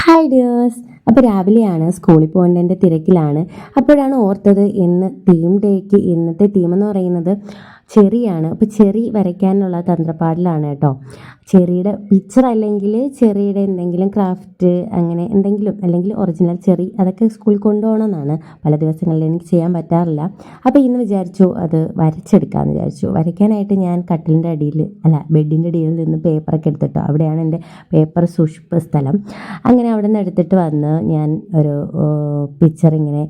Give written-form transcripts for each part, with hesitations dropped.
Hi dears. അപ്പോൾ രാവിലെയാണ്, സ്കൂളിൽ പോകേണ്ടതിൻ്റെ തിരക്കിലാണ്. അപ്പോഴാണ് ഓർത്തത് ഇന്ന് തീം ഡേക്ക് ഇന്നത്തെ തീം എന്ന് പറയുന്നത് ചെറിയാണ്. അപ്പോൾ ചെറി വരയ്ക്കാനുള്ള തന്ത്രപ്പാടിലാണ് കേട്ടോ. ചെറിയുടെ പിക്ചർ അല്ലെങ്കിൽ ചെറിയുടെ എന്തെങ്കിലും ക്രാഫ്റ്റ് അങ്ങനെ എന്തെങ്കിലും, അല്ലെങ്കിൽ ഒറിജിനൽ ചെറി അതൊക്കെ സ്കൂളിൽ കൊണ്ടുപോകണമെന്നാണ് പല ദിവസങ്ങളിൽ എനിക്ക് ചെയ്യാൻ പറ്റാറില്ല. അപ്പോൾ ഇന്ന് വിചാരിച്ചു അത് വരച്ചെടുക്കാമെന്ന് വിചാരിച്ചു. വരയ്ക്കാനായിട്ട് ഞാൻ കട്ടിലിൻ്റെ അടിയിൽ ബെഡിൻ്റെ അടിയിൽ നിന്ന് പേപ്പറൊക്കെ എടുത്തിട്ടോ, അവിടെയാണ് എൻ്റെ പേപ്പർ സൂക്ഷിപ്പ് സ്ഥലം. അങ്ങനെ അവിടെ നിന്ന് എടുത്തിട്ട് വന്ന് ഞാൻ ഒരു പിക്ചർ ഇങ്ങനെ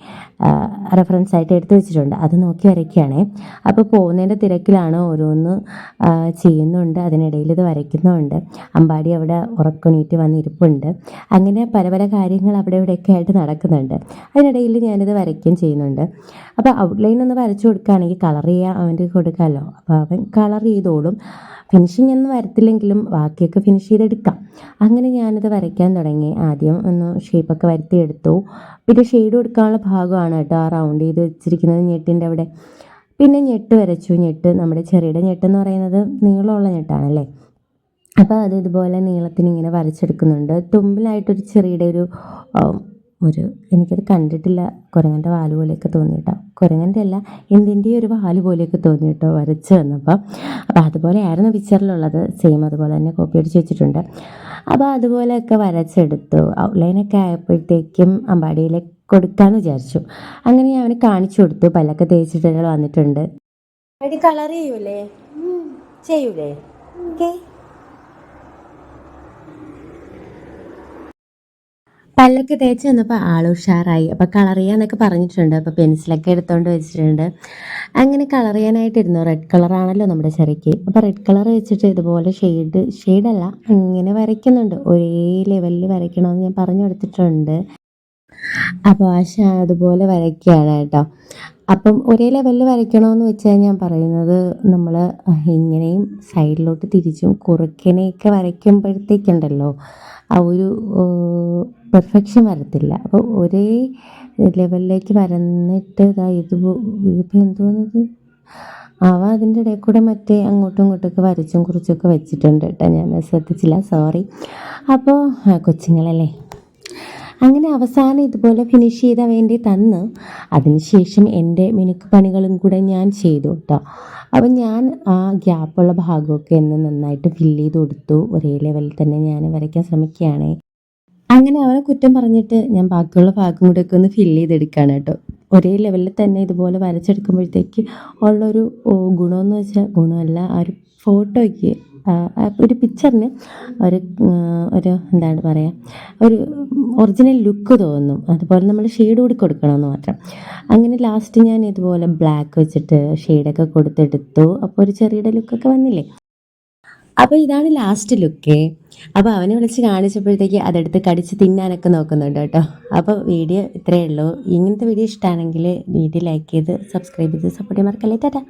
റെഫറൻസ് ആയിട്ട് എടുത്ത് വെച്ചിട്ടുണ്ട്. അത് നോക്കി വരയ്ക്കുകയാണേ. അപ്പോൾ പോകുന്നതിൻ്റെ തിരക്കിലാണ്, ഓരോന്ന് ചെയ്യുന്നുണ്ട്, അതിനിടയിൽ ഇത് വരയ്ക്കുന്നുണ്ട്. അമ്പാടി അവിടെ ഉറക്കണീറ്റ് വന്നിരിപ്പുണ്ട്. അങ്ങനെ പല പല കാര്യങ്ങൾ അവിടെ ഇവിടെയൊക്കെ ആയിട്ട് നടക്കുന്നുണ്ട്. അതിനിടയിൽ ഞാനിത് വരയ്ക്കുകയും ചെയ്യുന്നുണ്ട്. അപ്പോൾ ഔട്ട്ലൈൻ ഒന്ന് വരച്ചു കൊടുക്കുകയാണെങ്കിൽ കളർ ചെയ്യാൻ അവൻ്റെ കൊടുക്കാമല്ലോ. അപ്പോൾ അവൻ കളർ ചെയ്തോളും. ഫിനിഷിംഗ് ഒന്നും വരത്തില്ലെങ്കിലും ബാക്കിയൊക്കെ ഫിനിഷ് ചെയ്തെടുക്കാം. അങ്ങനെ ഞാനിത് വരയ്ക്കാൻ തുടങ്ങി. ആദ്യം ഒന്ന് ഷേപ്പൊക്കെ വരുത്തിയെടുത്തു. പിന്നെ ഷെയ്ഡ് കൊടുക്കാനുള്ള ഭാഗമാണ് കേട്ടോ ആ റൗണ്ട് ചെയ്ത് വെച്ചിരിക്കുന്നത് ഞെട്ടിൻ്റെ അവിടെ. പിന്നെ ഞെട്ട് വരച്ചു. ഞെട്ട് നമ്മുടെ ചെറിയുടെ ഞെട്ടെന്ന് പറയുന്നത് നീളമുള്ള ഞെട്ടാണല്ലേ. അപ്പോൾ അത് ഇതുപോലെ നീളത്തിന് ഇങ്ങനെ വരച്ചെടുക്കുന്നുണ്ട്. തുമ്പിലായിട്ടൊരു ചെറിയുടെ ഒരു എനിക്കത് കണ്ടിട്ടില്ല, കുരങ്ങൻ്റെ വാല് പോലെയൊക്കെ തോന്നിയിട്ടോ. കുരങ്ങൻ്റെ അല്ല, എന്തിൻ്റെയും ഒരു വാല് പോലെയൊക്കെ തോന്നിയിട്ടോ വരച്ച് വന്നപ്പോൾ. അപ്പോൾ അതുപോലെയായിരുന്നു പിക്ചറിലുള്ളത്. സെയിം അതുപോലെ തന്നെ കോപ്പി അടിച്ച് വെച്ചിട്ടുണ്ട്. അപ്പോൾ അതുപോലെയൊക്കെ വരച്ചെടുത്തു. ഔട്ട്ലൈനൊക്കെ ആയപ്പോഴത്തേക്കും അമ്പാടിയിലേക്ക് കൊടുക്കാമെന്ന് വിചാരിച്ചു. അങ്ങനെ ഞാൻ അവന് കാണിച്ചു കൊടുത്തു. പല്ലൊക്കെ തേച്ചിട്ട് വന്നിട്ടുണ്ട്. അടി കളർ ചെയ്യൂലേ? ചെയ്യൂലേ? ഓക്കെ. പല്ലൊക്കെ തേച്ച് വന്നപ്പോൾ ആൾ ഉഷാറായി. അപ്പോൾ കളർ ചെയ്യാന്നൊക്കെ പറഞ്ഞിട്ടുണ്ട്. അപ്പോൾ പെൻസിലൊക്കെ എടുത്തുകൊണ്ട് വെച്ചിട്ടുണ്ട്. അങ്ങനെ കളർ ചെയ്യാനായിട്ടിരുന്നു. റെഡ് കളറാണല്ലോ നമ്മുടെ ചെറിക്ക്. അപ്പോൾ റെഡ് കളർ വെച്ചിട്ട് ഇതുപോലെ ഷെയ്ഡല്ല ഇങ്ങനെ വരയ്ക്കുന്നുണ്ട്. ഒരേ ലെവലിൽ വരയ്ക്കണമെന്ന് ഞാൻ പറഞ്ഞു കൊടുത്തിട്ടുണ്ട്. അപ്പോൾ ആശ അതുപോലെ വരയ്ക്കുകയാണ് കേട്ടോ. അപ്പം ഒരേ ലെവലിൽ വരയ്ക്കണമെന്ന് വെച്ചാൽ ഞാൻ പറയുന്നത്, നമ്മൾ ഇങ്ങനെയും സൈഡിലോട്ട് തിരിച്ചും കുറുക്കനെയൊക്കെ വരയ്ക്കുമ്പോഴത്തേക്കുണ്ടല്ലോ ആ ഒരു പെർഫെക്ഷൻ വരത്തില്ല. അപ്പോൾ ഒരേ ലെവലിലേക്ക് വരന്നിട്ട് ഇതിപ്പോൾ എന്തോന്നത് അതിൻ്റെ ഇടയിൽ കൂടെ മറ്റേ അങ്ങോട്ടും ഇങ്ങോട്ടൊക്കെ വരച്ചും കുറിച്ചൊക്കെ വെച്ചിട്ടുണ്ട് കേട്ടോ. ഞാൻ ശ്രദ്ധിച്ചില്ല, സോറി. അപ്പോൾ കൊച്ചുങ്ങളല്ലേ. അങ്ങനെ അവസാനം ഇതുപോലെ ഫിനിഷ് ചെയ്താൽ വേണ്ടി തന്ന് അതിനുശേഷം എൻ്റെ മിനുക്ക് പണികളും കൂടെ ഞാൻ ചെയ്തു കേട്ടോ. അപ്പം ഞാൻ ആ ഗ്യാപ്പുള്ള ഭാഗമൊക്കെ ഒന്ന് നന്നായിട്ട് ഫില്ല് ചെയ്ത് കൊടുത്തു. ഒരേ ലെവലിൽ തന്നെ ഞാൻ വരയ്ക്കാൻ ശ്രമിക്കുകയാണ്. അങ്ങനെ അവനെ കുറ്റം പറഞ്ഞിട്ട് ഞാൻ ബാക്കിയുള്ള ഭാഗം കൂടെയൊക്കെ ഒന്ന് ഫില്ല് ചെയ്തെടുക്കുകയാണ് കേട്ടോ. ഒരേ ലെവലിൽ തന്നെ ഇതുപോലെ വരച്ചെടുക്കുമ്പോഴത്തേക്ക് ഉള്ളൊരു ഗുണമെന്ന് വെച്ചാൽ, ഗുണമല്ല, ആ ഒരു ഫോട്ടോയ്ക്ക് ഒരു പിക്ചറിന് ഒരു എന്താണ് പറയുക, ഒരു ഒറിജിനൽ ലുക്ക് തോന്നും. അതുപോലെ നമ്മൾ ഷെയ്ഡ് കൂടി കൊടുക്കണമെന്ന് മാത്രം. അങ്ങനെ ലാസ്റ്റ് ഞാൻ ഇതുപോലെ ബ്ലാക്ക് വെച്ചിട്ട് ഷെയ്ഡൊക്കെ കൊടുത്തെടുത്തു. അപ്പോൾ ഒരു ചെറിയുടെ ലുക്കൊക്കെ വന്നില്ലേ. അപ്പോൾ ഇതാണ് ലാസ്റ്റ് ലുക്ക്. അപ്പോൾ അവനെ വിളിച്ച് കാണിച്ചപ്പോഴത്തേക്ക് അതെടുത്ത് കടിച്ച് തിന്നാനൊക്കെ നോക്കുന്നുണ്ട് കേട്ടോ. അപ്പോൾ വീഡിയോ ഇത്രയേ ഉള്ളൂ. ഇങ്ങനത്തെ വീഡിയോ ഇഷ്ടമാണെങ്കിൽ വീഡിയോ ലൈക്ക് ചെയ്ത് സബ്സ്ക്രൈബ് ചെയ്ത് സപ്പോർട്ട് ചെയ്യാൻ മറക്കല്ലേ. ടാറ്റാ.